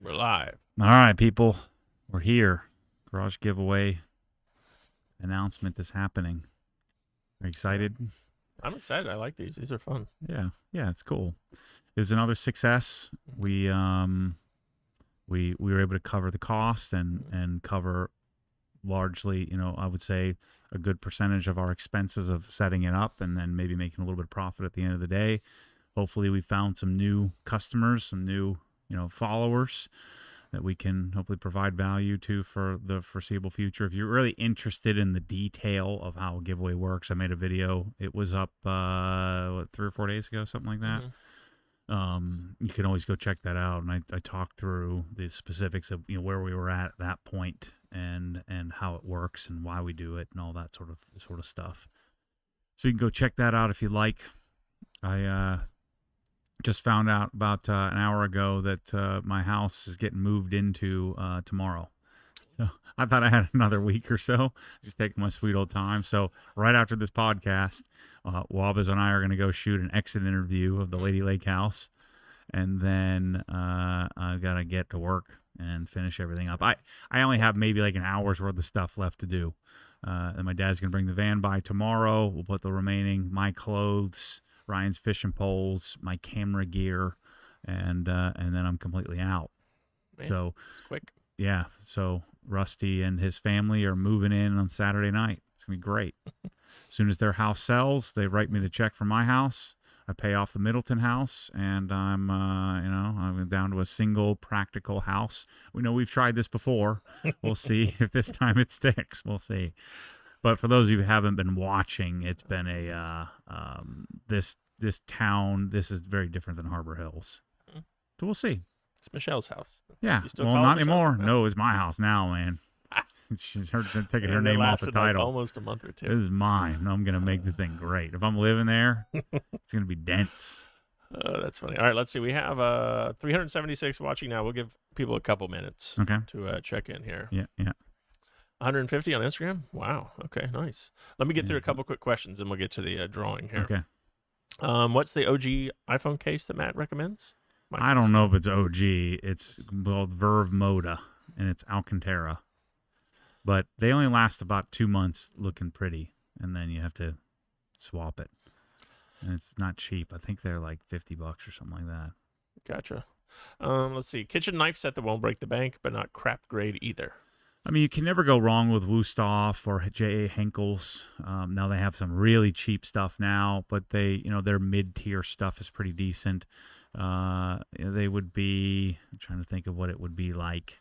We're live. All right, people. We're here. Garage giveaway announcement is happening. Are you excited? I'm excited. I like these. These are fun. Yeah, it's cool. It was another success. We were able to cover the cost and cover largely, I would say a good percentage of our expenses of setting it up, and then maybe making a little bit of profit at the end of the day. Hopefully we found some new customers, some new, followers that we can hopefully provide value to for the foreseeable future. If you're really interested in the detail of how a giveaway works, I made a video. It was up 3 or 4 days ago, something like that. You can always go check that out, and I talked through the specifics of where we were at that point and how it works and why we do it and all that sort of stuff. So you can go check that out if you like. I just found out about an hour ago that my house is getting moved into tomorrow. So I thought I had another week or so, just taking my sweet old time. So right after this podcast, Wabas and I are going to go shoot an exit interview of the Lady Lake house. And then I've got to get to work and finish everything up. I only have maybe like an hour's worth of stuff left to do. And my dad's going to bring the van by tomorrow. We'll put the remaining, my clothes, Ryan's fishing poles, my camera gear, and then I'm completely out. Man, so it's quick. Yeah. So Rusty and his family are moving in on Saturday night. It's gonna be great. As soon as their house sells, they write me the check for my house. I pay off the Middleton house, and I'm down to a single practical house. We know we've tried this before. We'll see if this time it sticks. We'll see. But for those of you who haven't been watching, it's been this town. This is very different than Harbor Hills. So we'll see. It's Michelle's house. Yeah. You still Well, call it not Michelle's anymore. house? No, it's my house now, man. She's taking her And it name off the lasted, like, title. almost a month or two. This is mine. I'm gonna make this thing great. If I'm living there, it's gonna be dense. That's funny. All right, let's see. We have 376 watching now. We'll give people a couple minutes to check in here. Yeah. 150 on Instagram. Wow. Okay, nice. Let me get through a couple quick questions, and we'll get to the drawing here. Okay. What's the OG iPhone case that Matt recommends? I don't know if it's OG. It's called Verve Moda, and it's Alcantara. But they only last about 2 months looking pretty, and then you have to swap it. And it's not cheap. I think they're like $50 or something like that. Gotcha. Let's see. Kitchen knife set that won't break the bank, but not crap grade either. I mean, you can never go wrong with Wusthof or J.A. Henkel's. Now they have some really cheap stuff now, but their mid-tier stuff is pretty decent. They would be, I'm trying to think of what it would be like.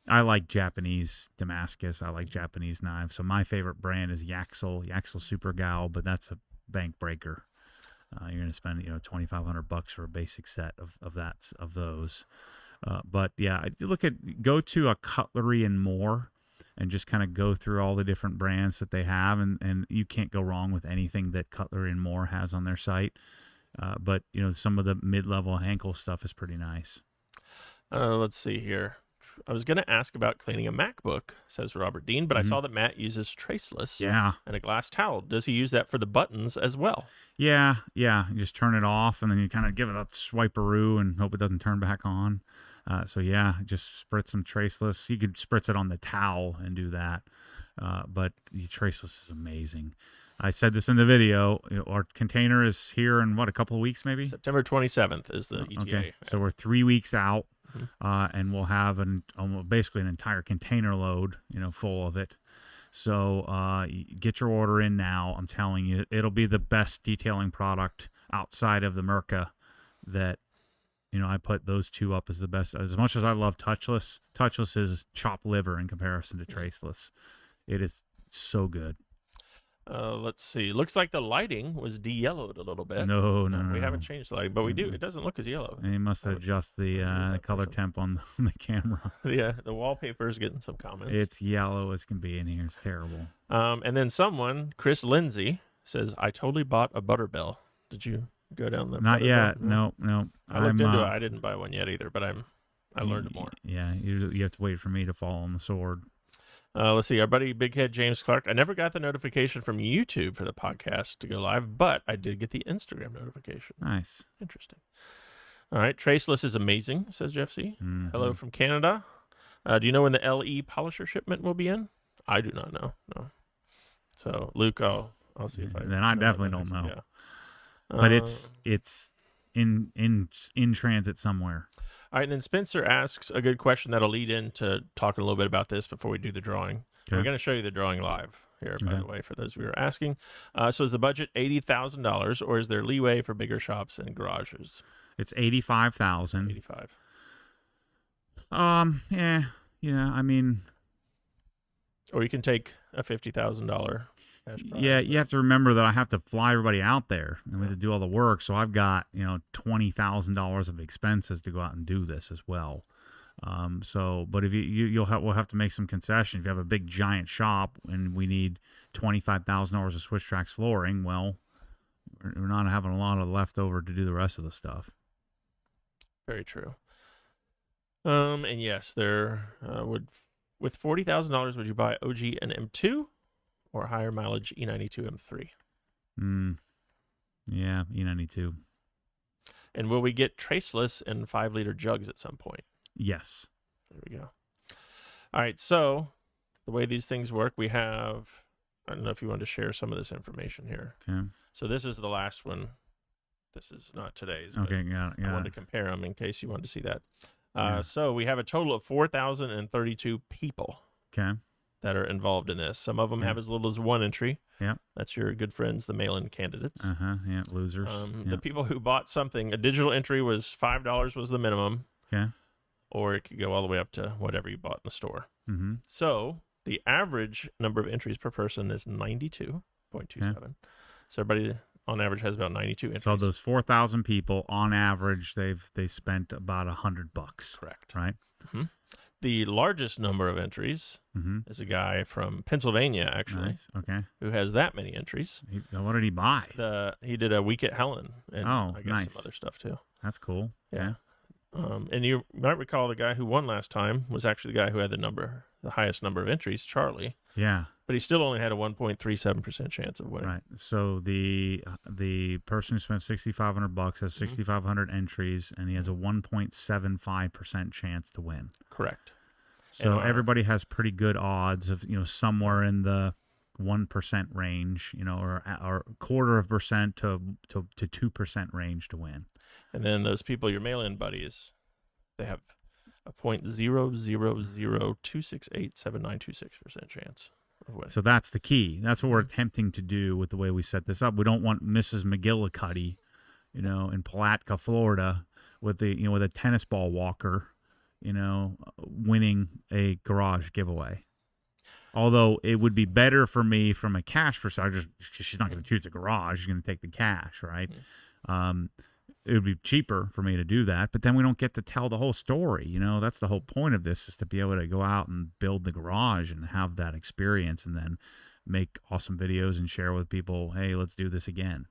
I like Japanese Damascus. I like Japanese knives. So my favorite brand is Yaxel Super Gal, but that's a bank breaker. You're going to spend $2,500 for a basic set of those. But yeah, go to a Cutlery and More and just kind of go through all the different brands that they have, and you can't go wrong with anything that Cutlery and More has on their site. But some of the mid-level Henkel stuff is pretty nice. Let's see here. I was going to ask about cleaning a MacBook, says Robert Dean, but I saw that Matt uses traceless and a glass towel. Does he use that for the buttons as well? Yeah. You just turn it off, and then you kind of give it a swiperoo and hope it doesn't turn back on. So yeah, just spritz some traceless. You could spritz it on the towel and do that. But the traceless is amazing. I said this in the video. Our container is here in a couple of weeks, maybe? September 27th is the ETA. Okay, so we're 3 weeks out, and we'll have basically an entire container load, full of it. So get your order in now. I'm telling you, it'll be the best detailing product outside of the Merca that, I put those two up as the best. As much as I love touchless is chopped liver in comparison to traceless. It is so good. Let's see. Looks like the lighting was de-yellowed a little bit. No. We haven't changed the lighting, but we do. It doesn't look as yellow. And you must adjust the color temp on the camera. Yeah, the wallpaper is getting some comments. It's yellow as can be in here. It's terrible. And then someone, Chris Lindsay, says, I totally bought a Butterbell. Did you go down the Not yet. No. I looked into it. I didn't buy one yet either, but I learned more. Yeah, you have to wait for me to fall on the sword. Let's see. Our buddy Big Head James Clark. I never got the notification from YouTube for the podcast to go live, but I did get the Instagram notification. Nice. Interesting. All right. Traceless is amazing, says Jeff C. Hello from Canada. Do you know when the LE polisher shipment will be in? I do not know. No. So, Luke, I'll see if I. Then I definitely don't know. Yeah. But it's in transit somewhere. All right, and then Spencer asks a good question that'll lead into talking a little bit about this before we do the drawing. Okay. We're going to show you the drawing live here, by the way, for those who are asking. So is the budget $80,000, or is there leeway for bigger shops and garages? It's $85,000. 85. Yeah. I mean, or you can take a $50,000. Yeah, you have to remember that I have to fly everybody out there and we have to do all the work. So I've got $20,000 of expenses to go out and do this as well. But if we'll have to make some concessions. If you have a big giant shop and we need $25,000 of Swiss Tracks flooring, well, we're not having a lot of leftover to do the rest of the stuff. Very true. And yes, there with $40,000, would you buy OG and M2? Or higher mileage E92 M3. Yeah, E92. And will we get traceless and 5-liter jugs at some point? Yes. There we go. All right, so the way these things work, we have, I don't know if you want to share some of this information here. Okay. So this is the last one. This is not today's. Okay, got it. I wanted to compare them in case you wanted to see that. So we have a total of 4,032 people. Okay. That are involved in this. Some of them have as little as 1 entry. Yeah. That's your good friends, the mail-in candidates. Yeah, losers. The people who bought something, a digital entry was $5 was the minimum. Okay. Or it could go all the way up to whatever you bought in the store. So the average number of entries per person is 92.27. So everybody on average has about 92 entries. So those 4,000 people on average, they spent about $100. Correct. Right. The largest number of entries is a guy from Pennsylvania, actually. Nice. Okay. Who has that many entries. What did he buy? He did a week at Helen. And I guess nice. some other stuff, too. That's cool. Yeah. And you might recall the guy who won last time was actually the guy who had the highest number of entries, Charlie. Yeah. But he still only had a 1.37% chance of winning. Right. So the person who spent $6,500 has 6,500 entries, and he has a 1.75% chance to win. Correct. So everybody has pretty good odds of somewhere in the 1% range, or 0.25% to 2% range to win. And then those people, your mail-in buddies, they have a 0.000268796% chance of winning. So that's the key. That's what we're attempting to do with the way we set this up. We don't want Mrs. McGillicuddy, in Palatka, Florida, with a tennis ball walker, winning a garage giveaway. Although it would be better for me from a cash perspective, she's not going to choose a garage. She's going to take the cash, right? It would be cheaper for me to do that, but then we don't get to tell the whole story. That's the whole point of this, is to be able to go out and build the garage and have that experience, and then make awesome videos and share with people, hey, let's do this again.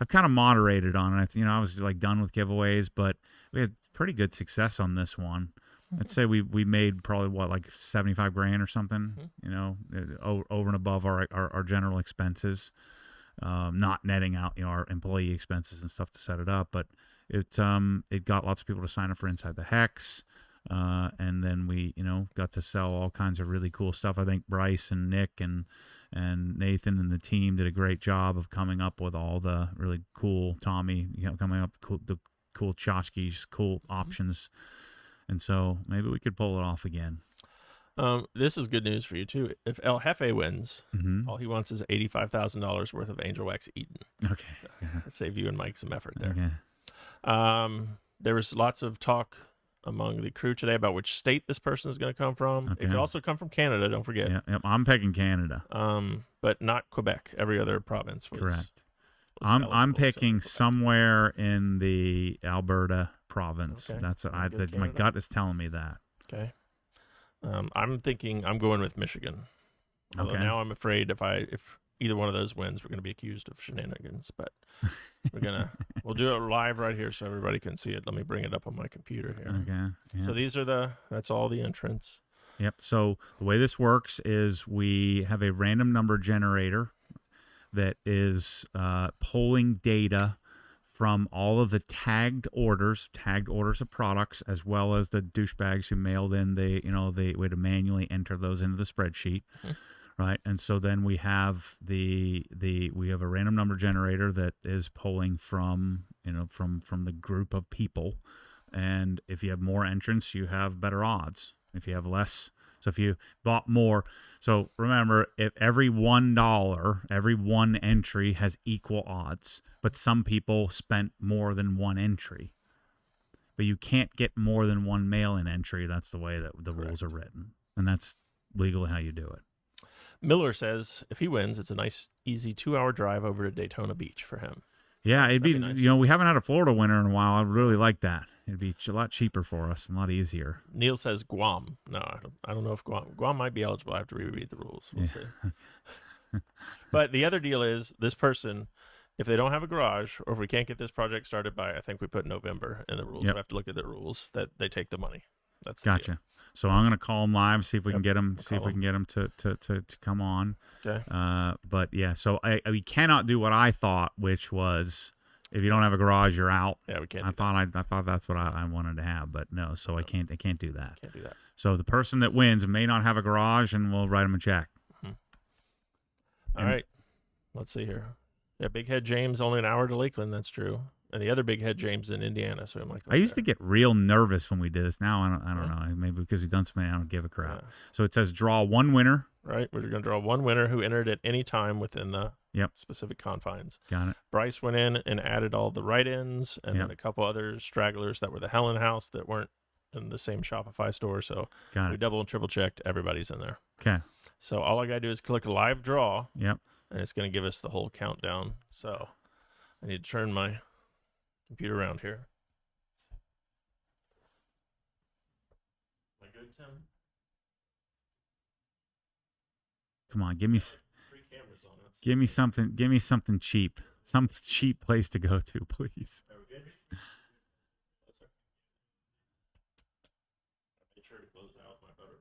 I've kind of moderated on it. I was done with giveaways, but we had pretty good success on this one. I'd say we made probably $75,000 or something, over and above our general expenses. Not netting out our employee expenses and stuff to set it up, but it got lots of people to sign up for Inside the Hex, and then we got to sell all kinds of really cool stuff. I think Bryce and Nick and Nathan and the team did a great job of coming up with all the really cool, Tommy coming up with the cool tchotchkes, cool options, and so maybe we could pull it off again. This is good news for you, too. If El Jefe wins, all he wants is $85,000 worth of Angel Wax Eaten. Okay. Save you and Mike some effort there. Okay. There was lots of talk among the crew today about which state this person is going to come from. Okay. It could also come from Canada, don't forget. Yeah, I'm picking Canada. But not Quebec. Every other province was. Correct. I'm picking somewhere in the Alberta province. Okay. That's my gut is telling me that. Okay. I'm thinking I'm going with Michigan. Although now I'm afraid if either one of those wins, we're going to be accused of shenanigans. But we'll do it live right here so everybody can see it. Let me bring it up on my computer here. Okay. Yeah. So that's all the entrants. Yep. So the way this works is we have a random number generator that is pulling data from all of the tagged orders of products, as well as the douchebags who mailed in they we had to manually enter those into the spreadsheet. Right. And so then we have we have a random number generator that is pulling from the group of people. And if you have more entrants, you have better odds. If you have less, so if you bought more, so remember, if every $1, every one entry has equal odds, but some people spent more than one entry. But you can't get more than one mail-in entry. That's the way that the rules are written. And that's legally how you do it. Miller says if he wins, it's a nice, easy 2-hour drive over to Daytona Beach for him. Yeah, it'd be nice. We haven't had a Florida winter in a while. I'd really like that. It'd be a lot cheaper for us, and a lot easier. Neil says Guam. No, I don't know if Guam might be eligible. I have to reread the rules. We'll see. But the other deal is this person, if they don't have a garage, or if we can't get this project started by, I think we put November in the rules. We have to look at the rules that they take the money. That's the gotcha. deal. So I'm going to call them live, see if we can get them, to come on. Okay. But yeah, so we cannot do what I thought, which was if you don't have a garage, you're out. Yeah, we can't. I thought that's what I wanted to have, but no. So I can't do that. Can't do that. So the person that wins may not have a garage, and we'll write them a check. All right. Let's see here. Yeah, Big Head James only an hour to Lakeland. That's true. And the other Big Head James in Indiana. So I'm like, I used to get real nervous when we did this. Now I don't know. Maybe because we've done so many, I don't give a crap. Yeah. So it says draw one winner. Right. We're going to draw one winner who entered at any time within the Yep. specific confines. Got it. Bryce went in and added all the write-ins, and then a couple other stragglers that were the Helen House that weren't in the same Shopify store. So we double and triple checked. Everybody's in there. Okay. So all I got to do is click live draw. Yep. And it's going to give us the whole countdown. So I need to turn my computer around here. Am I good, Tim? Come on, give me something. Give me something cheap. Some cheap place to go to, please. Are we good? Make sure to close out my butter.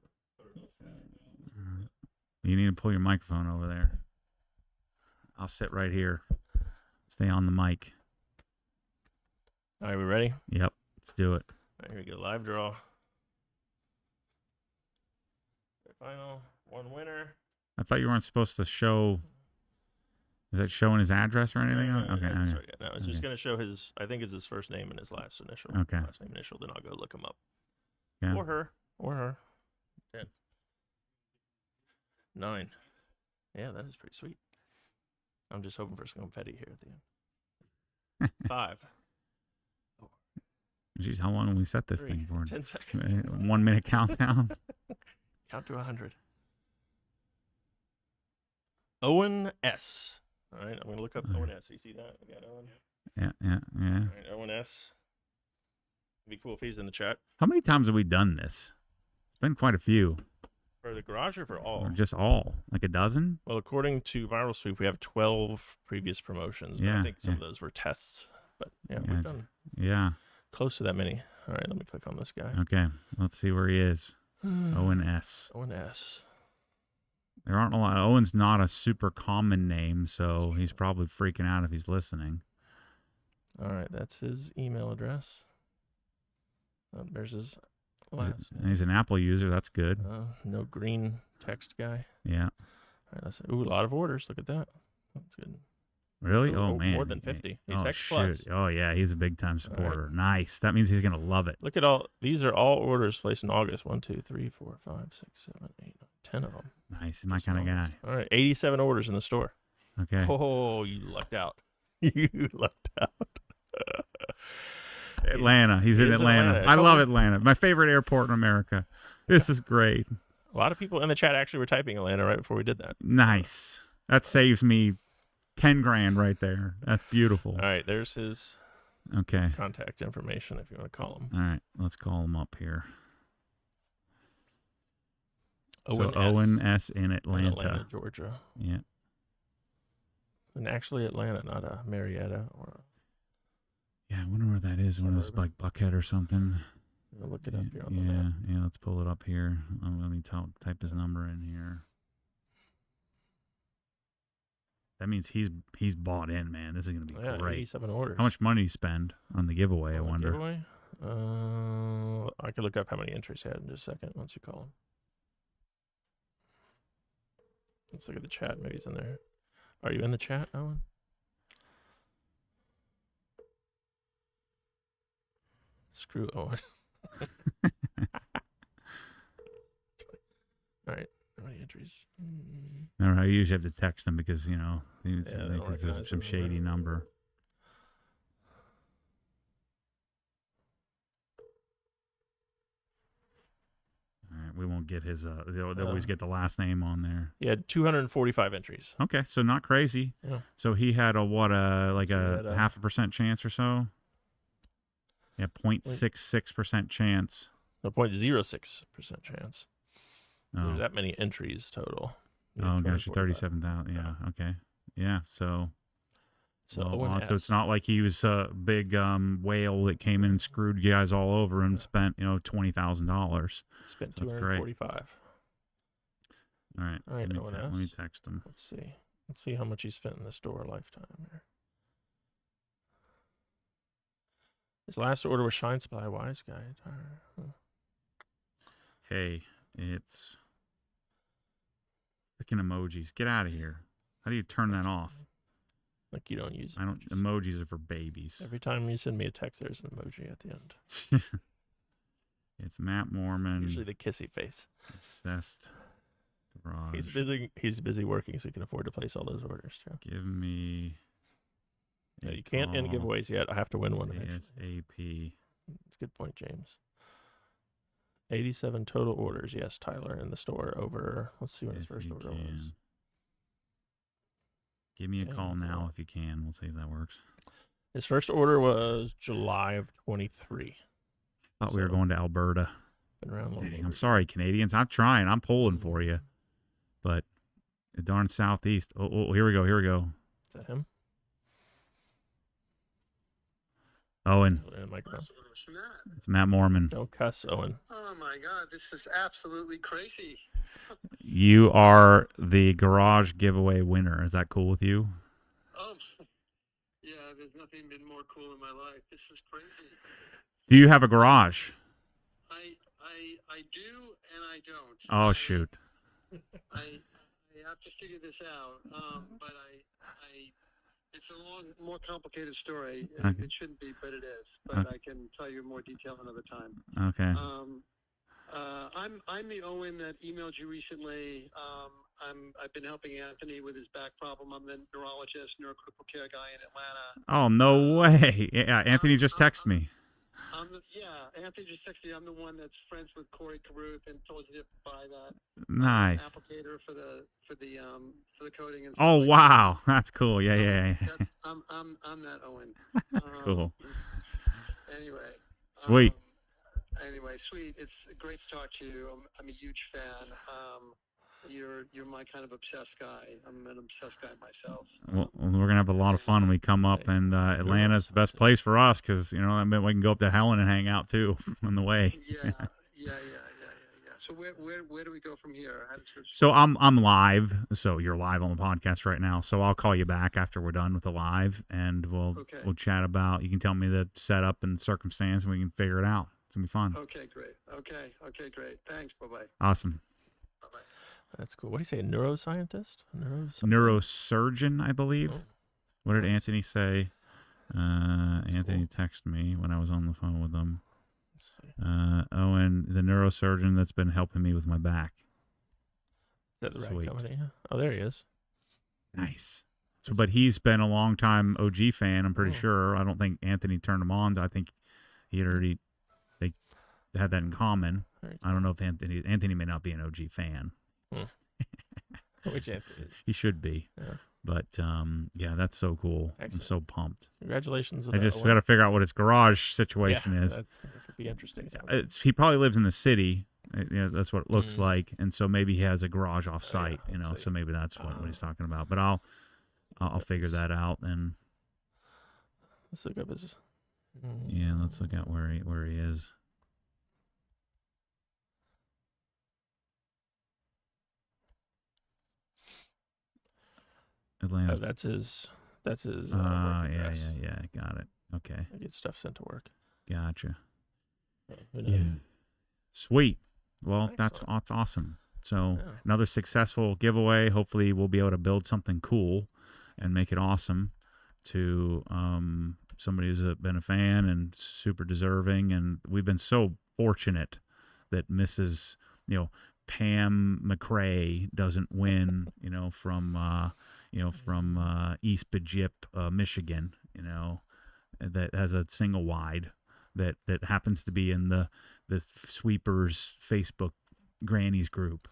You need to pull your microphone over there. I'll sit right here. Stay on the mic. All right, we ready? Yep, let's do it. All right, here we go. Live draw. Final one winner. I thought you weren't supposed to show. Is that showing his address or anything? No, okay. Sorry, no, it's just going to show his. I think it's his first name and his last initial. Okay. Last name initial. Then I'll go look him up. Yeah. Or her. 10. 9. Yeah, that is pretty sweet. I'm just hoping for some confetti here at the end. 5. Jeez, how long will we set this 3, thing for? 10 seconds. 1 minute countdown. Count to 100. Owen S. All right, I'm going to look up Owen S. You see that? We got Owen. Yeah. All right, Owen S. It'd be cool if he's in the chat. How many times have we done this? It's been quite a few. For the garage or for all? Or just all? Like a dozen? Well, according to Viral Sweep, we have 12 previous promotions. But I think some of those were tests. But we've done close to that many. All right, let me click on this guy. Okay, let's see where he is. Owen S. Owen S. There aren't a lot. Owen's not a super common name, so he's probably freaking out if he's listening. All right, that's his email address. There's his last name. He's an Apple user. That's good. No green text guy. Yeah. All right, a lot of orders. Look at that. That's good. Really? Oh, man. More than 50. He's X Plus. Oh, yeah. He's a big time supporter. Right. Nice. That means he's going to love it. Look at all. These are all orders placed in August. 1, 2, 3, 4, 5, 6, 7, 8, 9, 10 of them. Nice. My kind of guy. All right. 87 orders in the store. Okay. Oh, you lucked out. You lucked out. Atlanta. He's in Atlanta. I love Atlanta. My favorite airport in America. This is great. A lot of people in the chat actually were typing Atlanta right before we did that. Nice. That saves me 10 grand right there. That's beautiful. All right, there's his contact information if you want to call him. All right, let's call him up here. Owen S. in Atlanta. In Atlanta, Georgia. Yeah. And actually Atlanta, not a Marietta or I wonder where that is. One of those like Buckhead or something. I'll look it up here on the map. Yeah, let's pull it up here. Let me type his number in here. that means he's bought in, man. This is gonna be great. 87 orders. How much money do you spend on the giveaway? I wonder. Giveaway? I could look up how many entries he had in just a second once you call him. Let's look at the chat. Maybe he's in there. Are you in the chat, Owen? Screw Owen. All right. How many entries? I don't know. I usually have to text him because, you know, it's recognize some the shady number. All right, we won't get his. They'll always get the last name on there. He had 245 entries. Okay, so not crazy. Yeah. So he had a 0.5% chance or so. Yeah, 0.66% chance. No, 0.06% chance. Oh. There's that many entries total. Oh gosh, 37,000. Yeah. Okay. Yeah. So. So, so it's not like he was a big whale that came in and screwed you guys all over and spent $20,000. Spent 245. All right. All right. Let me text him. Let's see. Let's see how much he spent in the store lifetime here. His last order was Shine Supply Wise Guy. Hey, it's freaking emojis. Get out of here. How do you turn that off? Like you don't use emojis. Emojis are for babies. Every time you send me a text, there's an emoji at the end. It's Matt Mormon. Usually the kissy face. Obsessed Garage. He's busy working, so he can afford to place all those orders. Too. Give me. Yeah, you can't end giveaways yet. I have to win one. ASAP. That's a good point, James. 87 total orders. Yes, Tyler in the store over. Let's see what his first order was. Give me a call now if you can. We'll see if that works. His first order was July of 23. Thought we were going to Alberta. Been around long. Dang, I'm sorry, Canadians. I'm trying. I'm pulling for you. But the darn Southeast. Oh, here we go. Here we go. Is that him? Owen. It's Matt Mormon. Don't cuss, Owen. Oh my God, this is absolutely crazy. You are the garage giveaway winner. Is that cool with you? Oh, yeah, there's nothing been more cool in my life. This is crazy. Do you have a garage? I do and I don't. Oh, shoot. I have to figure this out, but it's a more complicated story. Okay. It shouldn't be, but it is. But I can tell you more detail another time. Okay. I'm the Owen that emailed you recently. I've been helping Anthony with his back problem. I'm the neurologist, neurocritical care guy in Atlanta. Oh, no way. Yeah, Anthony just texted me. Anthony just texted me. I'm the one that's friends with Corey Caruth and told you to buy that nice applicator for the coating and stuff. Oh, like wow. That. That's cool. Yeah. I'm that Owen. Cool. Anyway. Sweet. Anyway, sweet. It's great to talk to you. I'm a huge fan. You're my kind of obsessed guy. I'm an obsessed guy myself. Well, we're gonna have a lot of fun when we come up, and Atlanta's the best place for us because I mean we can go up to Helen and hang out too on the way. Yeah. So where do we go from here? So I'm live. So you're live on the podcast right now. So I'll call you back after we're done with the live, and we'll chat about. You can tell me the setup and circumstance, and we can figure it out. It's gonna be fun. Okay, great. Okay, great. Thanks. Bye-bye. Awesome. Bye-bye. That's cool. What do you say? A neuroscientist? Neurosurgeon, I believe. Oh. What did Anthony say? Anthony texted me when I was on the phone with him. Owen, the neurosurgeon that's been helping me with my back. Is that the right company? Oh, there he is. Nice. So, but he's been a long time OG fan. I'm pretty sure. I don't think Anthony turned him on. I think he had already. They had that in common. Cool. I don't know if Anthony may not be an OG fan. Which Anthony? He should be. Yeah. But yeah, that's so cool. Excellent. I'm so pumped. Congratulations! I just got to figure out what his garage situation is. That could be interesting. He probably lives in the city. That's what it looks like, and so maybe he has a garage off site. So maybe that's what he's talking about. But I'll figure that out. And let's look up his. Yeah, let's look at where he is. Atlanta's. That's his. That's his. Yeah, work address. yeah. Got it. Okay. I get stuff sent to work. Gotcha. Who knows? Yeah. Sweet. Well, that's Excellent. awesome. So Yeah. another successful giveaway. Hopefully, we'll be able to build something cool and make it awesome to somebody who's been a fan and super deserving. And we've been so fortunate that Mrs. Pam McRae doesn't win. From East Bajip, Michigan. That has a single wide that happens to be in the sweepers Facebook grannies group.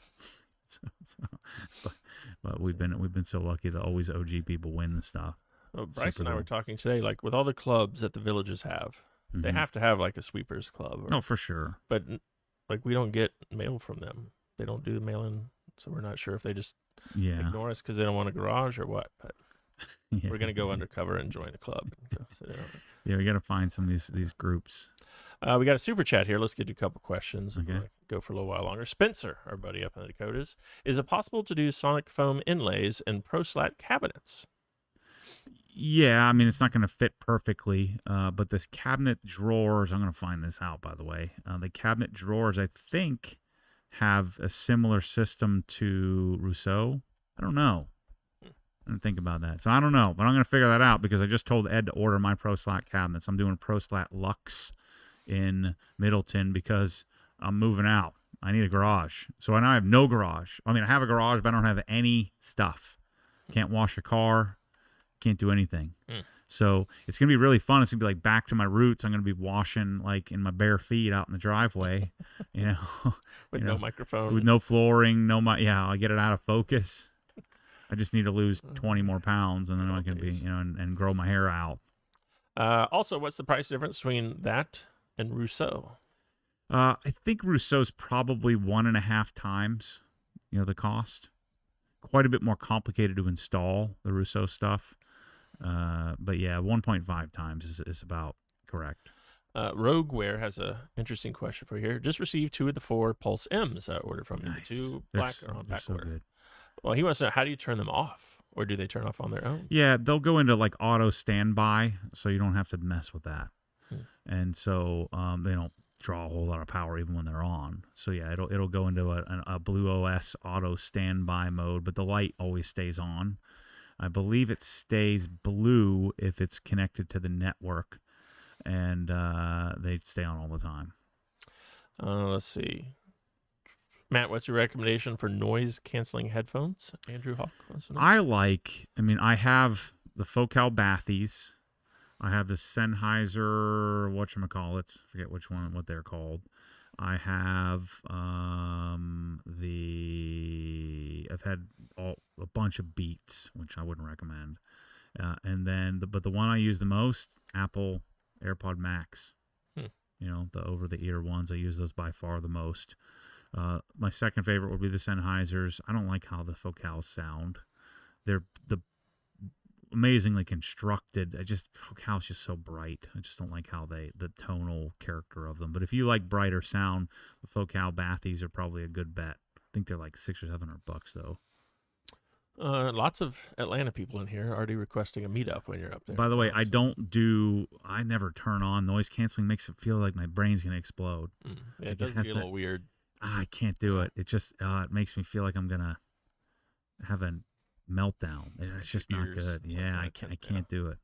But we've been so lucky that always OG people win the stuff. Well, Bryce Super and I were cool. talking today, like with all the clubs that the villages have, they have to have like a sweepers club. Oh, for sure. But like we don't get mail from them. They don't do the mail-in, so we're not sure if they just ignore us because they don't want a garage or what. But we're gonna go undercover and join the club. Yeah, we got to find some of these groups. We got a super chat here. Let's get to a couple questions. Okay. We'll go for a little while longer. Spencer, our buddy up in the Dakotas, is it possible to do sonic foam inlays in ProSlat cabinets? Yeah, I mean, it's not going to fit perfectly, but this cabinet drawers, I'm going to find this out, by the way. The cabinet drawers, I think, have a similar system to Rousseau. I don't know. I didn't think about that. So I don't know, but I'm going to figure that out because I just told Ed to order my ProSlat cabinets. I'm doing ProSlat Luxe in Middleton because I'm moving out. I need a garage. So now I have no garage. I mean, I have a garage, but I don't have any stuff. Can't wash a car. Can't do anything. So it's going to be really fun. It's going to be like back to my roots. I'm going to be washing like in my bare feet out in the driveway, With no microphone. With no flooring, I get it out of focus. I just need to lose 20 more pounds and then I can be, and grow my hair out. Also, what's the price difference between that and Rousseau? I think Rousseau's probably 1.5 times, the cost. Quite a bit more complicated to install the Rousseau stuff. But yeah, 1.5 times is about correct. Rogueware has an interesting question for you here. Just received 2 of the 4 Pulse M's I ordered from you. Nice. The 2 black are on back so order. good. Well, he wants to know, how do you turn them off? Or do they turn off on their own? Yeah, they'll go into like auto standby, so you don't have to mess with that. And so they don't draw a whole lot of power even when they're on. So yeah, it'll go into a Blue OS auto standby mode, but the light always stays on. I believe it stays blue if it's connected to the network, and they stay on all the time. Let's see. Matt, what's your recommendation for noise-canceling headphones? Andrew Hawk wants to know. I have the Focal Bathies. I have the Sennheiser, whatchamacallits, forget what they're called. I have I've had a bunch of Beats, which I wouldn't recommend. And then, but the one I use the most, Apple AirPod Max. The over-the-ear ones. I use those by far the most. My second favorite would be the Sennheisers. I don't like how the Focals sound. They're amazingly constructed. Focal's just so bright. I just don't like how the tonal character of them. But if you like brighter sound, the Focal Bathies are probably a good bet. I think they're like $600 or $700 though. Lots of Atlanta people in here already requesting a meetup when you're up there. By the way, I never turn on noise canceling. Makes it feel like my brain's gonna explode. Yeah, it does get a little weird. I can't do it. It just it makes me feel like I'm gonna have a meltdown. It's just not good. Yeah, I can't do it.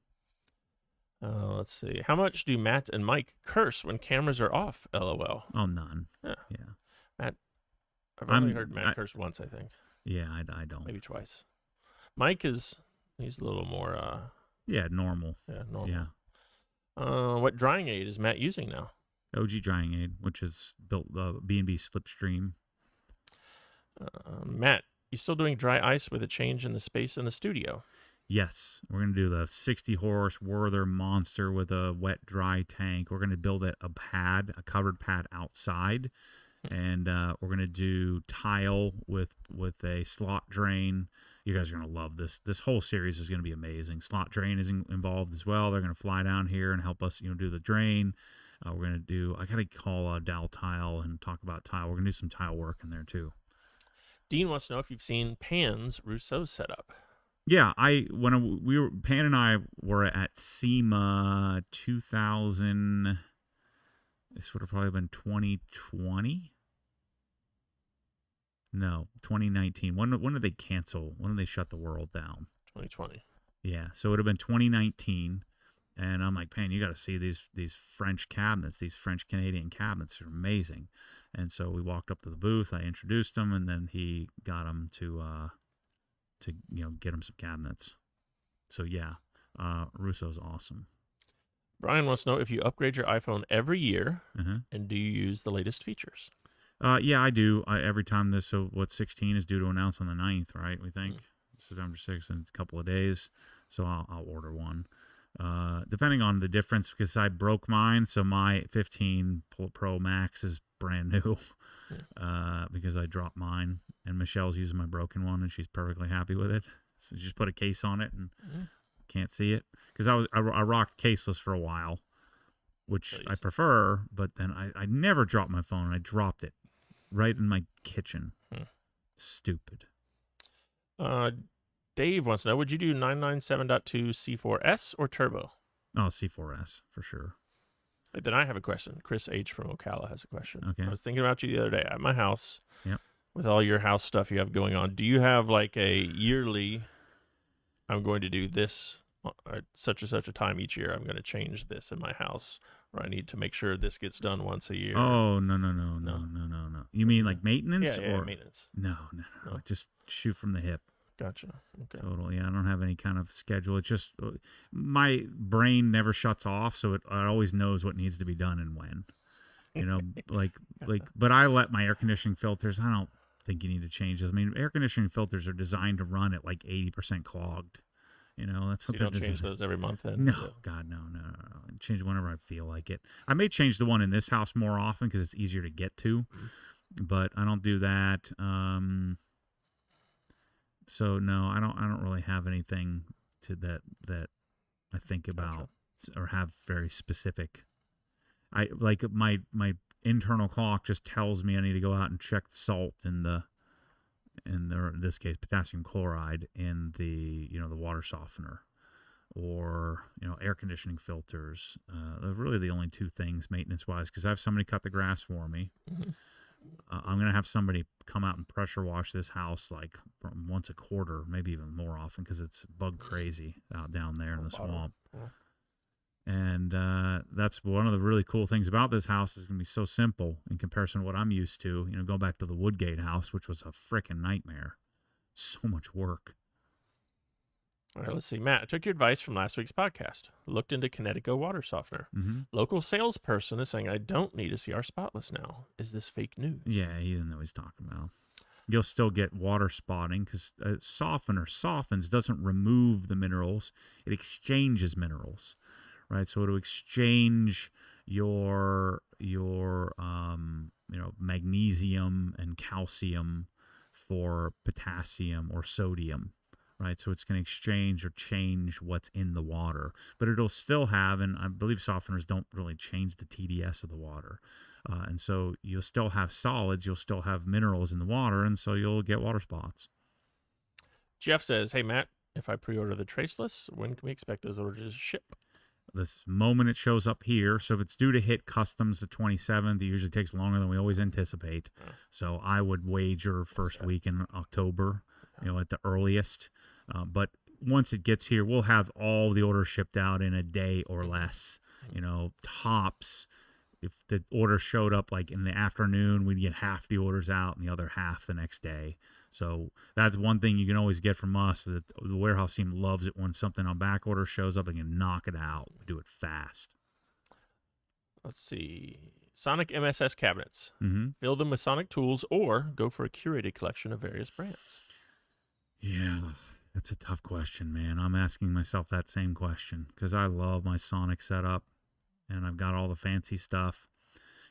Let's see. How much do Matt and Mike curse when cameras are off? LOL. Oh, none. Yeah. Matt, I've only heard Matt curse once, I think. Yeah, I don't. Maybe twice. Mike he's a little more. Normal. Yeah, normal. Yeah. What drying aid is Matt using now? OG Drying Aid, which is built B&B Slipstream. Matt, you still doing dry ice with a change in the space in the studio? Yes, we're going to do the 60-horse Werther Monster with a wet dry tank. We're going to build a covered pad outside, and we're going to do tile with a slot drain. You guys are going to love this. This whole series is going to be amazing. Slot drain is involved as well. They're going to fly down here and help us, do the drain. We're going to do, I got to call Dow Tile and talk about tile. We're going to do some tile work in there too. Dean wants to know if you've seen Pan's Rousseau setup. Yeah, Pan and I were at SEMA 2000. This would have probably been 2020. No, 2019. When did they cancel? When did they shut the world down? 2020. Yeah, so it would have been 2019. And I'm like, Pan, you got to see these French cabinets. These French Canadian cabinets are amazing. And so we walked up to the booth. I introduced him, and then he got him to get him some cabinets. So yeah, Russo's awesome. Brian wants to know if you upgrade your iPhone every year, and do you use the latest features? Yeah, I do. Every time 16 is due to announce on the 9th, right? We think September 6th in a couple of days. So I'll order one. Depending on the difference, because I broke mine, so my 15 Pro Max is brand new because I dropped mine, and Michelle's using my broken one, and she's perfectly happy with it. So just put a case on it and can't see it, because I rocked caseless for a while, which I prefer, but then I never dropped my phone. I dropped it right in my kitchen. Stupid. Dave wants to know, would you do 997.2 C4S or Turbo? Oh, C4S for sure. Then I have a question. Chris H. from Ocala has a question. Okay. I was thinking about you the other day at my house. Yep. With all your house stuff you have going on, do you have like a yearly, I'm going to do this at such and such a time each year, I'm going to change this in my house, or I need to make sure this gets done once a year? Oh, no. You mean like maintenance? Yeah, maintenance. No. Just shoot from the hip. Gotcha. Okay. Totally. I don't have any kind of schedule. It's just my brain never shuts off, so it always knows what needs to be done and when. But I let my air conditioning filters, I don't think you need to change those. I mean, air conditioning filters are designed to run at like 80% clogged. That's what you don't change those every month then? No, God, no. I change whenever I feel like it. I may change the one in this house more often because it's easier to get to, but I don't do that. So no, I don't really have anything to that I think about or have very specific. I like my internal clock just tells me I need to go out and check the salt in this case potassium chloride in the the water softener, or air conditioning filters. They're really the only two things maintenance wise, because I have somebody cut the grass for me. I'm going to have somebody come out and pressure wash this house like once a quarter, maybe even more often, because it's bug crazy out down there in the swamp. And that's one of the really cool things about this house. Is going to be so simple in comparison to what I'm used to. Go back to the Woodgate house, which was a freaking nightmare. So much work. All right, let's see. Matt, I took your advice from last week's podcast. Looked into Connecticut water softener. Local salesperson is saying I don't need a CR spotless now. Is this fake news? Yeah, he doesn't know what he's talking about. You'll still get water spotting because a softener softens, doesn't remove the minerals. It exchanges minerals, right? So it'll exchange your magnesium and calcium for potassium or sodium. Right, so it's going to exchange or change what's in the water, but it'll still have, and I believe softeners don't really change the TDS of the water, and so you'll still have solids, you'll still have minerals in the water, and so you'll get water spots. Jeff says, "Hey Matt, if I pre-order the Traceless, when can we expect those orders to ship?" This moment it shows up here, so if it's due to hit customs the 27th, it usually takes longer than we always anticipate. So I would wager first week in October, at the earliest. But once it gets here, we'll have all the orders shipped out in a day or less. Tops. If the order showed up like in the afternoon, we'd get half the orders out and the other half the next day. So that's one thing you can always get from us. That the warehouse team loves it when something on back order shows up and can knock it out. We do it fast. Let's see. Sonic MSS cabinets. Fill them with Sonic tools or go for a curated collection of various brands. Yeah, that's a tough question, man. I'm asking myself that same question because I love my Sonic setup and I've got all the fancy stuff.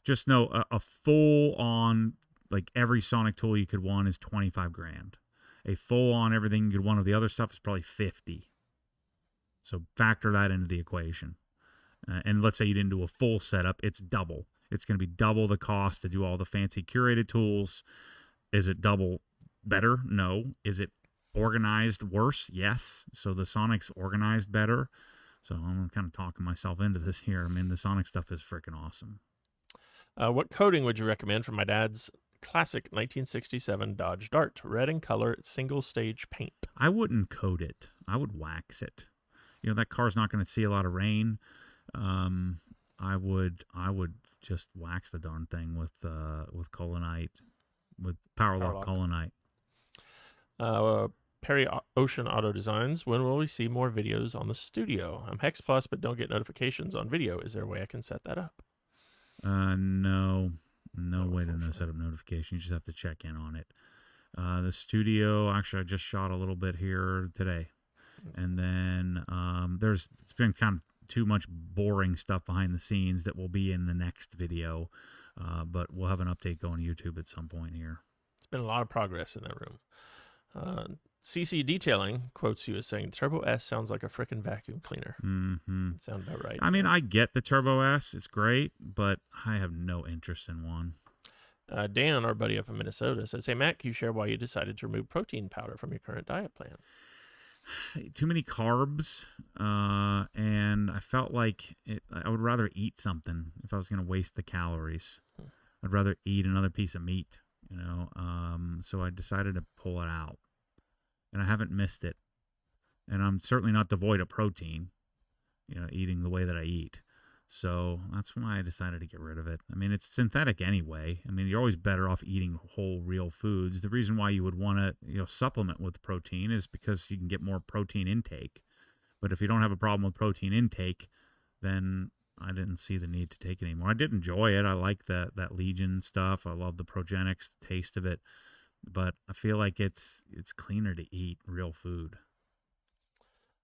Just know a full-on, like every Sonic tool you could want is $25,000. A full-on everything you could want of the other stuff is probably $50,000. So factor that into the equation. And let's say you didn't do a full setup, it's double. It's going to be double the cost to do all the fancy curated tools. Is it double better? No. Is it organized worse? Yes. So the Sonic's organized better. So I'm kind of talking myself into this here. I mean, the Sonic stuff is freaking awesome. What coating would you recommend for my dad's classic 1967 Dodge Dart, red in color, single stage paint? I wouldn't coat it. I would wax it. You know, that car's not going to see a lot of rain. I would just wax the darn thing with Colonite, with Power Lock Colonite. Perry Ocean Auto Designs. When will we see more videos on the studio? I'm Hex Plus, but don't get notifications on video. Is there a way I can set that up? No way to set up notifications. You just have to check in on it. The studio, actually, I just shot a little bit here today. And then it's been kind of too much boring stuff behind the scenes that will be in the next video. But we'll have an update going to YouTube at some point here. It's been a lot of progress in that room. CC Detailing quotes you as saying, Turbo S sounds like a frickin' vacuum cleaner. Mm-hmm. Sounds about right. I mean, I get the Turbo S. It's great, but I have no interest in one. Dan, our buddy up in Minnesota, says, hey, Matt, can you share why you decided to remove protein powder from your current diet plan? Too many carbs, and I felt like I would rather eat something if I was going to waste the calories. I'd rather eat another piece of meat, you know. So I decided to pull it out, and I haven't missed it. And I'm certainly not devoid of protein, you know, eating the way that I eat. So that's why I decided to get rid of it. I mean, it's synthetic anyway. I mean, you're always better off eating whole, real foods. The reason why you would want to, you know, supplement with protein is because you can get more protein intake. But if you don't have a problem with protein intake, then I didn't see the need to take it anymore. I did enjoy it. I like that Legion stuff. I love the Progenics, the taste of it. But I feel like it's cleaner to eat real food.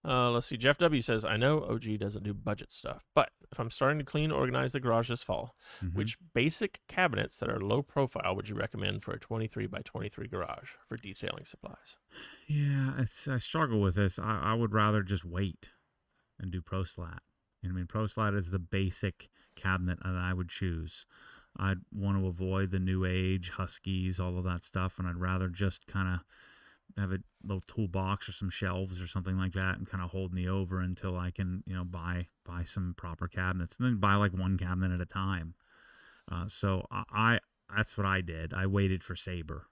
Let's see. Jeff W. says, I know OG doesn't do budget stuff, but if I'm starting to clean, organize the garage this fall, which basic cabinets that are low profile would you recommend for a 23 by 23 garage for detailing supplies? Yeah, I struggle with this. I would rather just wait and do ProSlat. I mean, ProSlat is the basic cabinet that I would choose. I'd want to avoid the new age, Huskies, all of that stuff, and I'd rather just kind of have a little toolbox or some shelves or something like that and kind of hold me over until I can, you know, buy some proper cabinets, and then buy like one cabinet at a time. So that's what I did. I waited for Sabre,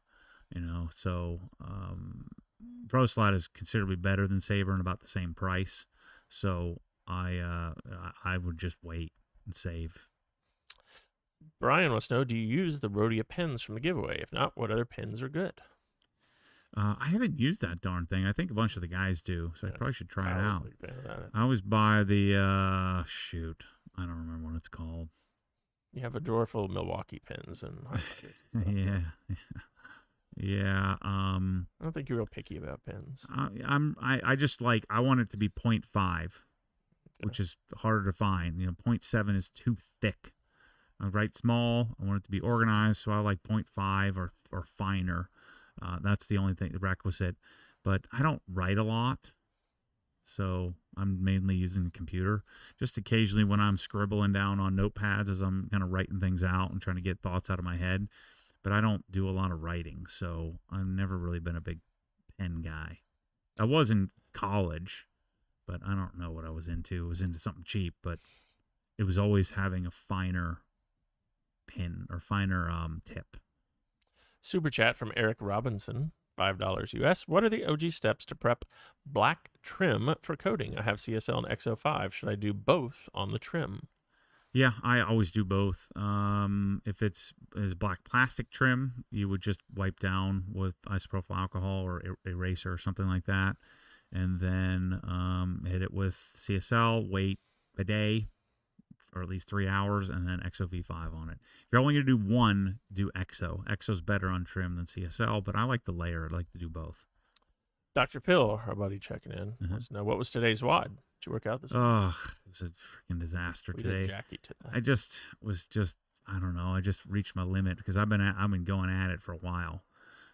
you know. So ProSlat is considerably better than Sabre and about the same price. So I would just wait and save. Brian wants to know, do you use the Rhodia pins from the giveaway? If not, what other pins are good? I haven't used that darn thing. I think a bunch of the guys do, so I probably should try it out. I always buy the shoot. I don't remember what it's called. You have a drawer full of Milwaukee pins and yeah. Yeah. I don't think you're real picky about pins. I just like, I want it to be 0.5, which is harder to find. You know, 0.7 is too thick. I write small. I want it to be organized, so I like 0.5 or finer. That's the only thing, the requisite. But I don't write a lot, so I'm mainly using the computer. Just occasionally when I'm scribbling down on notepads as I'm kind of writing things out and trying to get thoughts out of my head. But I don't do a lot of writing, so I've never really been a big pen guy. I was in college, but I don't know what I was into. I was into something cheap, but it was always having a finer pin or finer tip. Super chat from Eric Robinson, $5 US. What are the OG steps to prep black trim for coating? I have CSL and XO5. Should I do both on the trim? Yeah, I always do both. If it's black plastic trim, you would just wipe down with isopropyl alcohol or eraser or something like that, and then hit it with CSL, wait a day, or at least 3 hours, and then XOV5 on it. If you're only going to do one, do XO. XO's better on trim than CSL, but I like the layer. I like to do both. Dr. Phil, our buddy checking in, wants to know, what was today's WOD? Did you work out this week? Oh, it was a freaking disaster today. Did Jackie today. I don't know. I just reached my limit because I've been going at it for a while.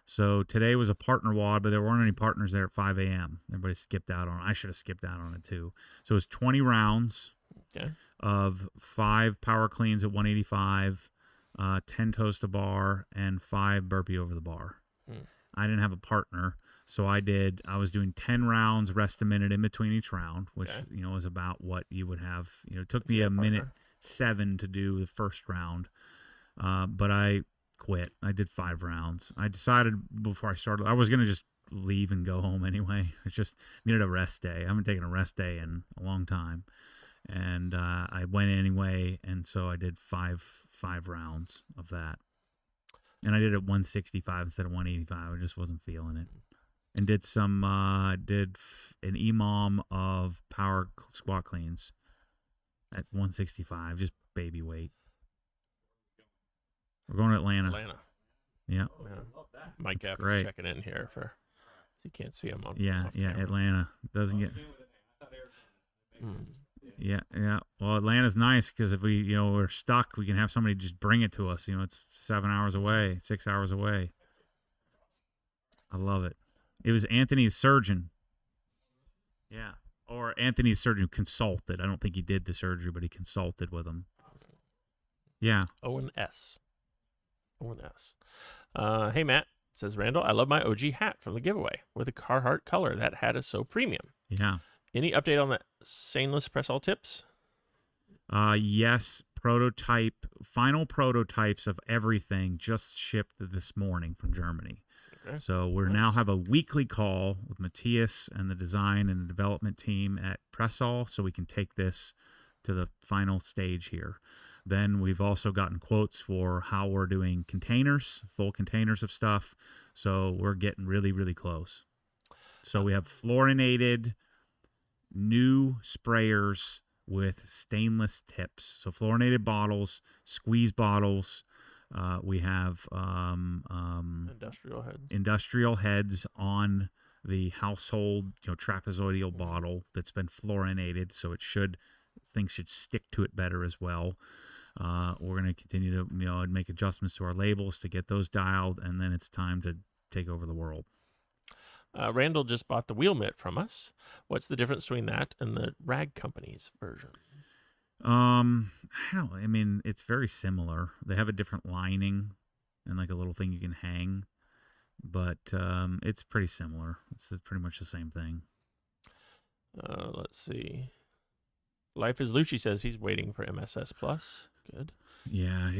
So today was a partner WOD, but there weren't any partners there at 5 a.m. Everybody skipped out on it. I should have skipped out on it too. So it was 20 rounds. Okay. Of 5 power cleans at 185, 10 toes to bar, and 5 burpee over the bar. I didn't have a partner, So I was doing 10 rounds, rest a minute in between each round, which, Okay. you know, is about what you would have. You know, it took If me you a had a minute partner. 7 to do the first round. But I quit. I did 5 rounds. I decided before I started, I was going to just leave and go home anyway. I just needed a rest day. I haven't taken a rest day in a long time. And I went anyway, and so I did five rounds of that. And I did it 165 instead of 185. I just wasn't feeling it. And did an EMOM of power squat cleans at 165, just baby weight. We're going to Atlanta. Yeah. Mike That's Gaff is great. checking in here for. You can't see him on. Yeah, off yeah, camera. Atlanta doesn't get. Mm. Yeah, yeah. Well, Atlanta's nice because if we're stuck, we can have somebody just bring it to us. You know, it's 7 hours away, 6 hours away. I love it. It was Anthony's surgeon. Yeah. Or Anthony's surgeon consulted. I don't think he did the surgery, but he consulted with him. Yeah. Owen S. Hey, Matt, says Randall. I love my OG hat from the giveaway with a Carhartt color. That hat is so premium. Yeah. Any update on the stainless press all tips? Yes. Final prototypes of everything just shipped this morning from Germany. Okay. So we now have a weekly call with Matthias and the design and the development team at Pressall, so we can take this to the final stage here. Then we've also gotten quotes for how we're doing containers, full containers of stuff. So we're getting really, really close. So we have fluorinated new sprayers with stainless tips. So fluorinated bottles, squeeze bottles. We have industrial heads on the household, trapezoidal bottle that's been fluorinated, so things should stick to it better as well. We're going to continue to make adjustments to our labels to get those dialed, and then it's time to take over the world. Randall just bought the wheel mitt from us. What's the difference between that and the Rag Company's version? It's very similar. They have a different lining and like a little thing you can hang, but it's pretty similar. It's pretty much the same thing. Let's see. Life is Lucci says he's waiting for MSS Plus. Good. Yeah,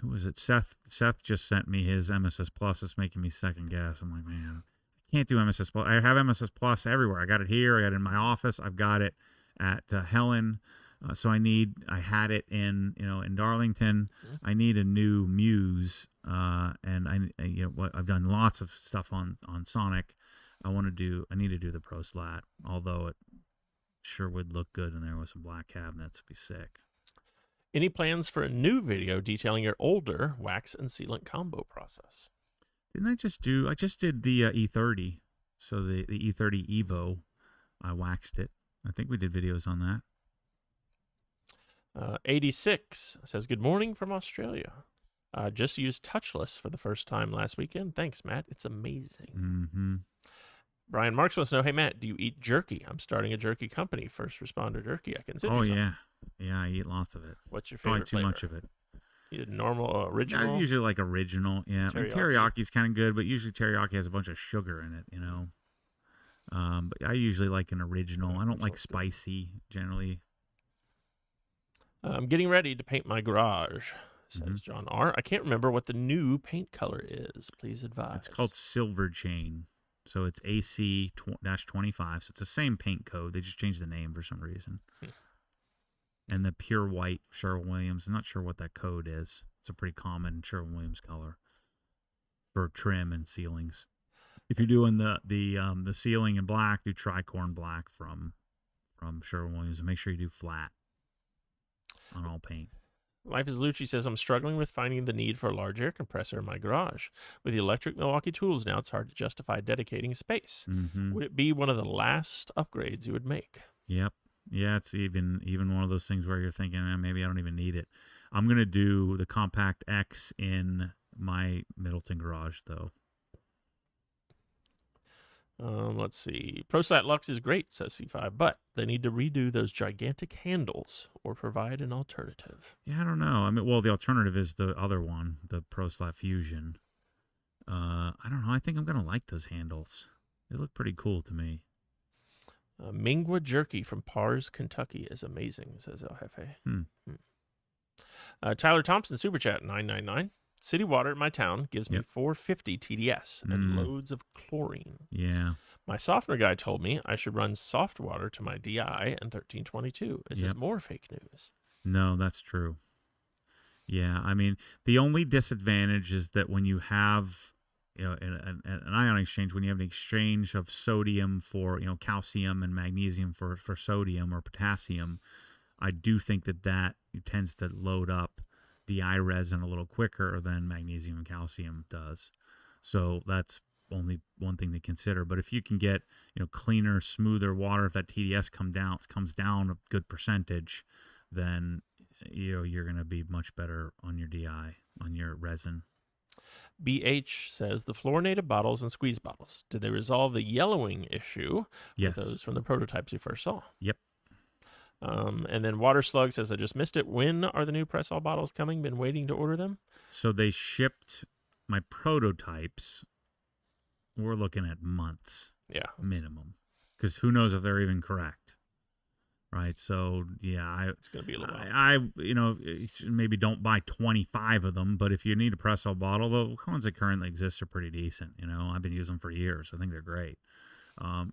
who was it? Seth just sent me his MSS Plus. It's making me second guess. I'm like, man, I can't do MSS Plus. I have MSS Plus everywhere. I got it here. I got it in my office. I've got it at Helen. So I had it in Darlington. I need a new Muse, and I've done lots of stuff on Sonic. I need to do the Pro Slat, although it sure would look good in there with some black cabinets. It'd be sick. Any plans for a new video detailing your older wax and sealant combo process? Didn't I just did the E30. So the E30 Evo, I waxed it. I think we did videos on that. 86 says, good morning from Australia. Just used Touchless for the first time last weekend. Thanks, Matt. It's amazing. Mm-hmm. Brian Marks wants to know, hey, Matt, do you eat jerky? I'm starting a jerky company, First Responder Jerky. I can send you some. Yeah. Yeah, I eat lots of it. What's your favorite flavor? Probably too much of it. You eat normal, original? I usually like original, yeah. Teriyaki is kind of good, but usually teriyaki has a bunch of sugar in it, But I usually like an original. I don't like spicy, generally. I'm getting ready to paint my garage, says John R. I can't remember what the new paint color is. Please advise. It's called Silver Chain. So it's AC-25. So it's the same paint code. They just changed the name for some reason. And the pure white Sherwin-Williams. I'm not sure what that code is. It's a pretty common Sherwin-Williams color for trim and ceilings. If you're doing the ceiling in black, do tricorn black from Sherwin-Williams, and make sure you do flat on all paint. Life is Lucci says, I'm struggling with finding the need for a large air compressor in my garage. With the electric Milwaukee tools now, it's hard to justify dedicating space. Mm-hmm. Would it be one of the last upgrades you would make? Yep. Yeah, it's even one of those things where you're thinking, maybe I don't even need it. I'm going to do the Compact X in my Middleton garage, though. Let's see. ProSat Lux is great, says C5, but they need to redo those gigantic handles or provide an alternative. Yeah, I don't know. The alternative is the other one, the ProSat Fusion. I don't know. I think I'm going to like those handles. They look pretty cool to me. Mingwa jerky from Pars, Kentucky is amazing, says El Jefe. Tyler Thompson, Super Chat, 999. City water at my town gives me 450 TDS and loads of chlorine. Yeah. My softener guy told me I should run soft water to my DI and 1322. Is this more fake news? No, that's true. Yeah, I mean, the only disadvantage is that when you have, an ion exchange, when you have an exchange of sodium for, calcium and magnesium for sodium or potassium, I do think that tends to load up DI resin a little quicker than magnesium and calcium does. So that's only one thing to consider. But if you can get, cleaner, smoother water, if that TDS comes down a good percentage, then you're going to be much better on your DI, on your resin. BH says the fluorinated bottles and squeeze bottles, did they resolve the yellowing issue with those from the prototypes you first saw? Yep. And then Water Slug says, I just missed it. When are the new press-all bottles coming? Been waiting to order them. So they shipped my prototypes. We're looking at months. Yeah. Minimum. Because who knows if they're even correct. Right. So, yeah. It's going to be a little while. Maybe don't buy 25 of them. But if you need a press-all bottle, the ones that currently exist are pretty decent. I've been using them for years. I think they're great.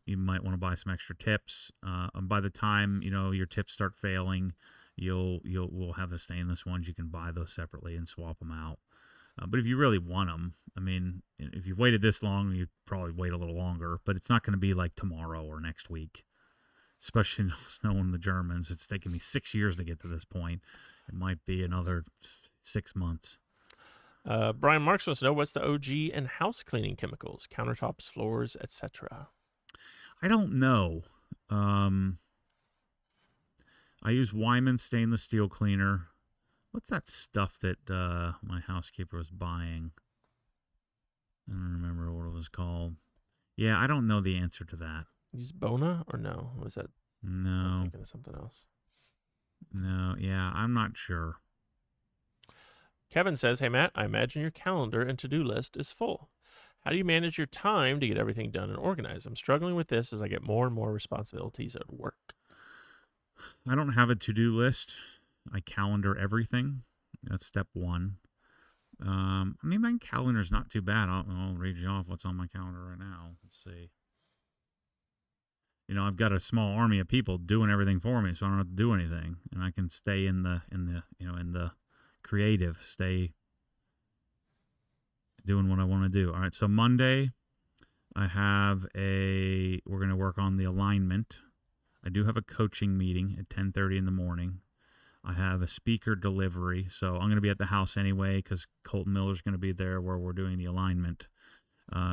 You might want to buy some extra tips. And by the time your tips start failing, we'll have the stainless ones. You can buy those separately and swap them out. But if you really want them, I mean, if you've waited this long, you'd probably wait a little longer. But it's not going to be like tomorrow or next week. Especially knowing the Germans, it's taken me 6 years to get to this point. It might be another 6 months. Brian Marks wants to know, what's the OG and house cleaning chemicals, countertops, floors, etc.? I don't know. I use Wyman stainless steel cleaner. What's that stuff that my housekeeper was buying? I don't remember what it was called. Yeah, I don't know the answer to that. Use Bona or no? Was that? No. I'm thinking of something else. No, yeah, I'm not sure. Kevin says, hey, Matt, I imagine your calendar and to-do list is full. How do you manage your time to get everything done and organized? I'm struggling with this as I get more and more responsibilities at work. I don't have a to-do list. I calendar everything. That's step one. I mean, my calendar's not too bad. I'll read you off what's on my calendar right now. Let's see. I've got a small army of people doing everything for me, so I don't have to do anything, and I can stay in the creative, stay doing what I want to do. All right, so Monday, we're going to work on the alignment. I do have a coaching meeting at 10:30 in the morning. I have a speaker delivery, so I'm going to be at the house anyway because Colton Miller's going to be there where we're doing the alignment.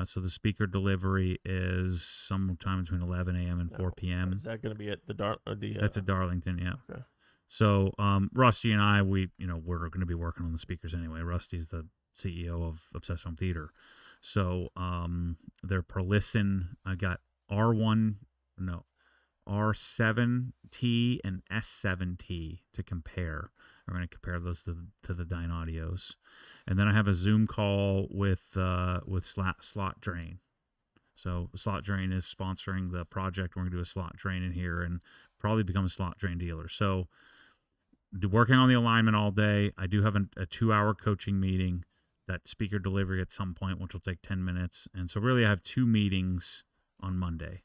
So the speaker delivery is sometime between 11 a.m. and 4 p.m. Is that going to be at That's at Darlington, yeah. Okay. So Rusty and I, we're going to be working on the speakers anyway. Rusty's the CEO of Obsessed Home Theater. So they're per listen. I got R7T and S7T to compare. I'm going to compare those to the Dynaudios. And then I have a Zoom call with Slot Drain. So Slot Drain is sponsoring the project. We're going to do a slot drain in here and probably become a slot drain dealer. So working on the alignment all day. I do have a 2-hour coaching meeting, that speaker delivery at some point, which will take 10 minutes. And so really I have 2 meetings on Monday.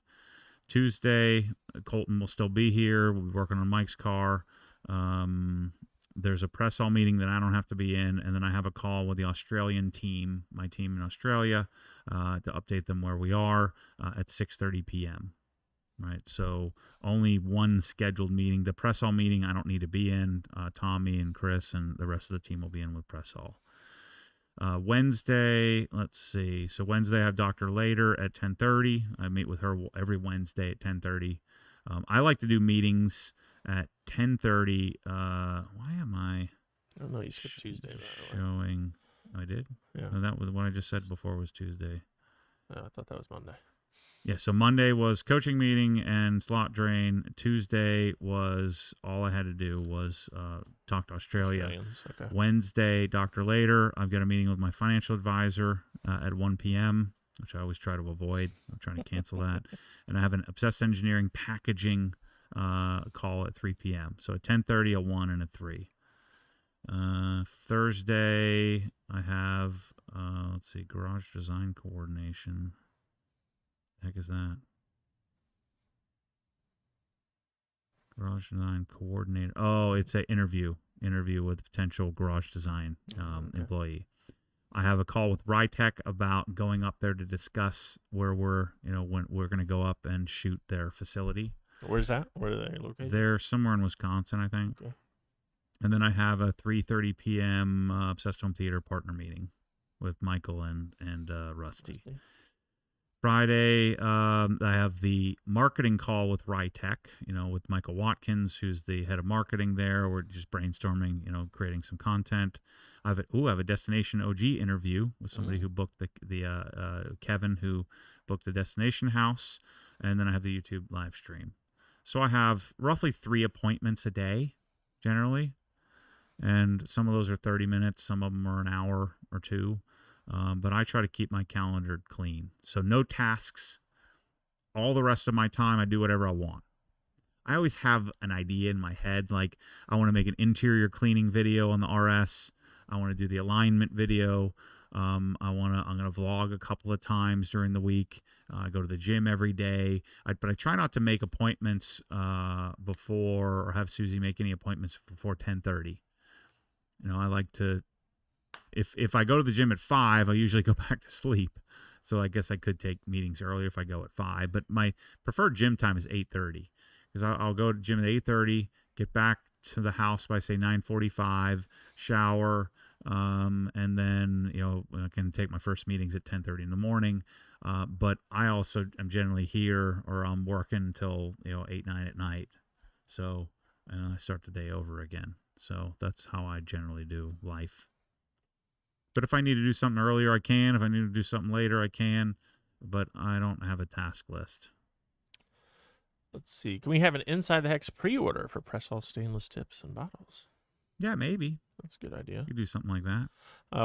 Tuesday, Colton will still be here. We'll be working on Mike's car. There's a press-all meeting that I don't have to be in, and then I have a call with the Australian team, my team in Australia, to update them where we are at 6:30 p.m. Right, so only one scheduled meeting. The press-all meeting I don't need to be in. Tommy and Chris and the rest of the team will be in with press-all. Wednesday, let's see. So Wednesday I have Dr. Later at 10:30. I meet with her every Wednesday at 10:30. I like to do meetings at 10:30. Why am I? I don't know. You skipped Tuesday. Showing. Oh, I did? Yeah. No, that was what I just said before was Tuesday. I thought that was Monday. Yeah, so Monday was coaching meeting and slot drain. Tuesday was all I had to do was talk to Australia. Australians, okay. Wednesday, Dr. Later, I've got a meeting with my financial advisor at 1 p.m., which I always try to avoid. I'm trying to cancel that. And I have an Obsessed Engineering packaging call at 3 p.m. So at 10:30, a 1, and a 3. Thursday, I have, let's see, garage design coordination. The heck is that? Garage design coordinator. Oh, it's an interview with potential garage design employee. I have a call with Rytech about going up there to discuss where when we're going to go up and shoot their facility. Where's that? Where are they located? They're somewhere in Wisconsin, I think. Okay. And then I have a 3:30 p.m. Obsessed Home Theater partner meeting with Michael and Rusty. Friday, I have the marketing call with Rytech, with Michael Watkins, who's the head of marketing there. We're just brainstorming, creating some content. I have a Destination OG interview with somebody who booked the Kevin, who booked the Destination House, and then I have the YouTube live stream. So I have roughly 3 appointments a day, generally, and some of those are 30 minutes, some of them are an hour or 2. But I try to keep my calendar clean. So no tasks. All the rest of my time, I do whatever I want. I always have an idea in my head. Like, I want to make an interior cleaning video on the RS. I want to do the alignment video. I'm going to vlog a couple of times during the week. I go to the gym every day. But I try not to make appointments before, or have Susie make any appointments before 10:30. I like to... If I go to the gym at 5, I usually go back to sleep. So I guess I could take meetings earlier if I go at 5. But my preferred gym time is 8:30, because I'll go to the gym at 8:30, get back to the house by, say, 9:45, shower, and then I can take my first meetings at 10:30 in the morning. But I also am generally here, or I'm working until 8, 9 at night. So I start the day over again. So that's how I generally do life. But if I need to do something earlier, I can. If I need to do something later, I can. But I don't have a task list. Let's see. Can we have an Inside the Hex pre-order for Press-All stainless tips and bottles? Yeah, maybe. That's a good idea. You could do something like that.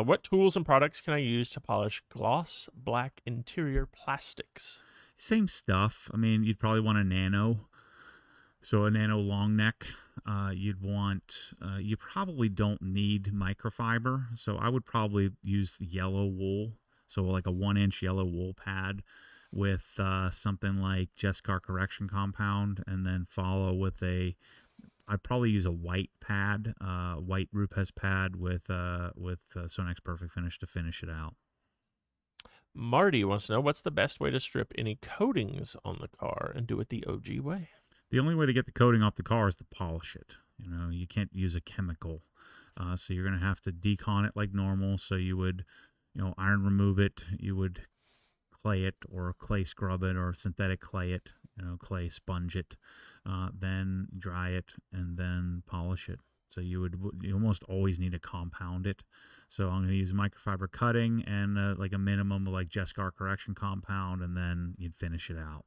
What tools and products can I use to polish gloss black interior plastics? Same stuff. I mean, you'd probably want a nano. So a nano long neck. You'd want, you probably don't need microfiber. So I would probably use yellow wool. So like a 1-inch yellow wool pad with something like Jesscar correction compound, and then follow with I'd probably use a white pad, white Rupes pad with Sonex Perfect Finish to finish it out. Marty wants to know, what's the best way to strip any coatings on the car and do it the OG way? The only way to get the coating off the car is to polish it. You can't use a chemical. So you're going to have to decon it like normal. So you would, iron remove it. You would clay it, or clay scrub it, or synthetic clay it, clay sponge it, then dry it, and then polish it. So you almost always need to compound it. So I'm going to use microfiber cutting and like a minimum of like Jesscar correction compound, and then you'd finish it out.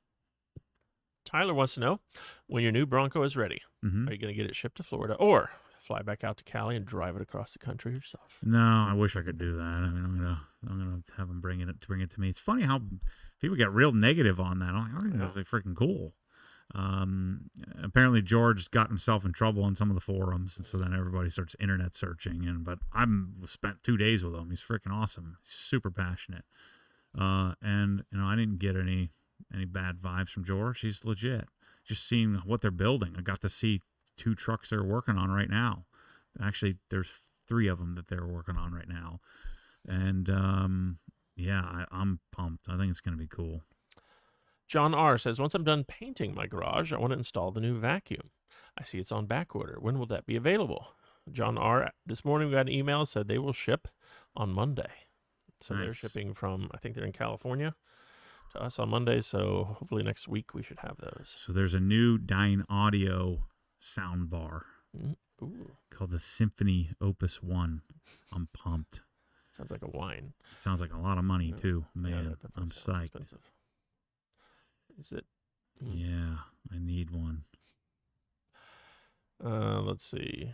Tyler wants to know, when your new Bronco is ready, are you going to get it shipped to Florida, or fly back out to Cali and drive it across the country yourself? No, I wish I could do that. I mean, I'm gonna have them bring it to me. It's funny how people get real negative on that. I'm like, I think that's freaking cool. Apparently George got himself in trouble on some of the forums, and so then everybody starts internet searching. But I spent 2 days with him. He's freaking awesome. He's super passionate. And I didn't get any bad vibes from George. He's legit. Just seeing what they're building. I got to see 2 trucks they're working on right now. Actually, there's 3 of them that they're working on right now. And I'm pumped. I think it's going to be cool. John R. says, once I'm done painting my garage, I want to install the new vacuum. I see it's on back order. When will that be available? John R., this morning we got an email, said they will ship on Monday. So They're shipping from, I think they're in California, to us on Monday. So hopefully next week we should have those. So there's a new Dyne Audio sound bar called the Symphony Opus 1. I'm pumped. Sounds like a wine. Sounds like a lot of money too. Man, I'm psyched. Expensive. Is it? Yeah, I need one. Let's see.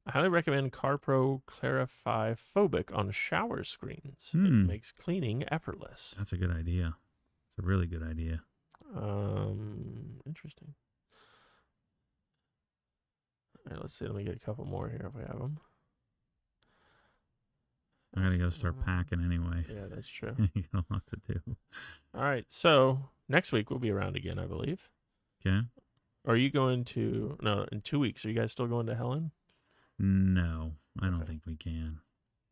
I highly recommend CarPro Clarify Phobic on shower screens. It makes cleaning effortless. That's a good idea. It's a really good idea. Interesting. All right, let's see. Let me get a couple more here if we have them. I gotta go start packing anyway. Yeah, that's true. You got a lot to do. All right, so next week we'll be around again, I believe. Okay. Are you going to? No, in 2 weeks. Are you guys still going to Helen? No, I don't think we can.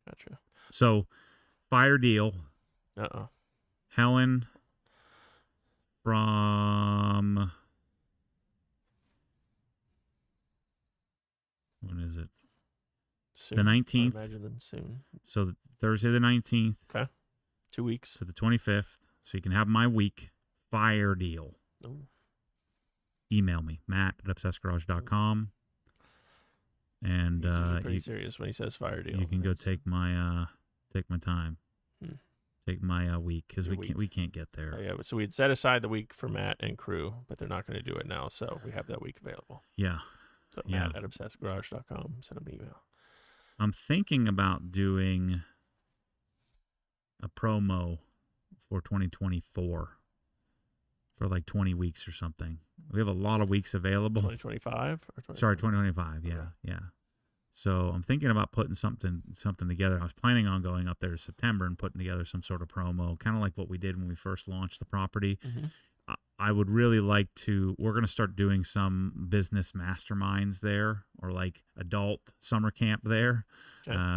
Gotcha. So, fire deal. Helen from, when is it? Soon. The 19th. I imagine them soon. So Thursday the 19th. Okay. 2 weeks. To the 25th. So you can have my week. Fire deal. Ooh. Email me, matt@obsessedgarage.com. And he's usually pretty serious when he says fire deal. You can go take my time. Take my week, because we can't get there. Oh, yeah, so we had set aside the week for Matt and crew, but they're not going to do it now, so we have that week available. Yeah. So Matt@obsessedgarage.com, send him an email. I'm thinking about doing a promo for 2024 for like 20 weeks or something. We have a lot of weeks available. 2025? Sorry, 2025. Yeah, okay. Yeah. So I'm thinking about putting something together. I was planning on going up there to September and putting together some sort of promo, kind of like what we did when we first launched the property. Mm-hmm. I would really like to, we're going to start doing some business masterminds there, or like adult summer camp there,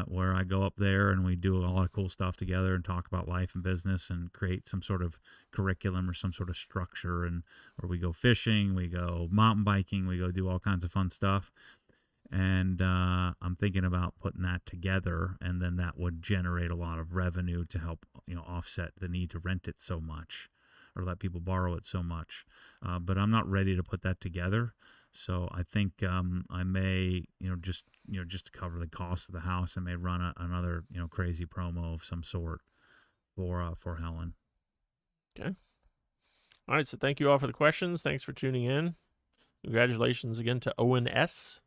where I go up there and we do a lot of cool stuff together and talk about life and business and create some sort of curriculum or some sort of structure, and where we go fishing, we go mountain biking, we go do all kinds of fun stuff. And I'm thinking about putting that together, and then that would generate a lot of revenue to help, offset the need to rent it so much or let people borrow it so much. But I'm not ready to put that together. So I think I may, just to cover the cost of the house, I may run another, crazy promo of some sort for Helen. Okay. All right. So thank you all for the questions. Thanks for tuning in. Congratulations again to Owen S.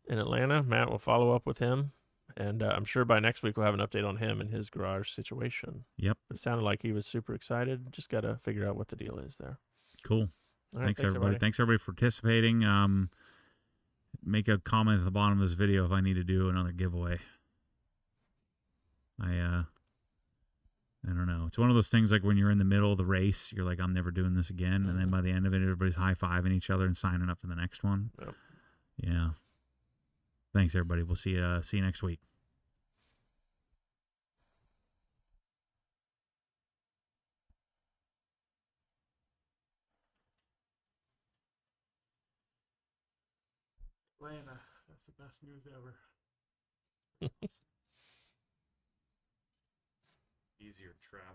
in Atlanta. Matt will follow up with him. And I'm sure by next week we'll have an update on him and his garage situation. Yep. It sounded like he was super excited. Just got to figure out what the deal is there. Cool. All right, thanks everybody. Thanks everybody for participating. Make a comment at the bottom of this video if I need to do another giveaway. I don't know. It's one of those things like when you're in the middle of the race, you're like, I'm never doing this again. And then by the end of it, everybody's high-fiving each other and signing up for the next one. Yep. Yeah. Thanks, everybody. We'll see you next week. Atlanta, that's the best news ever. Easier travel.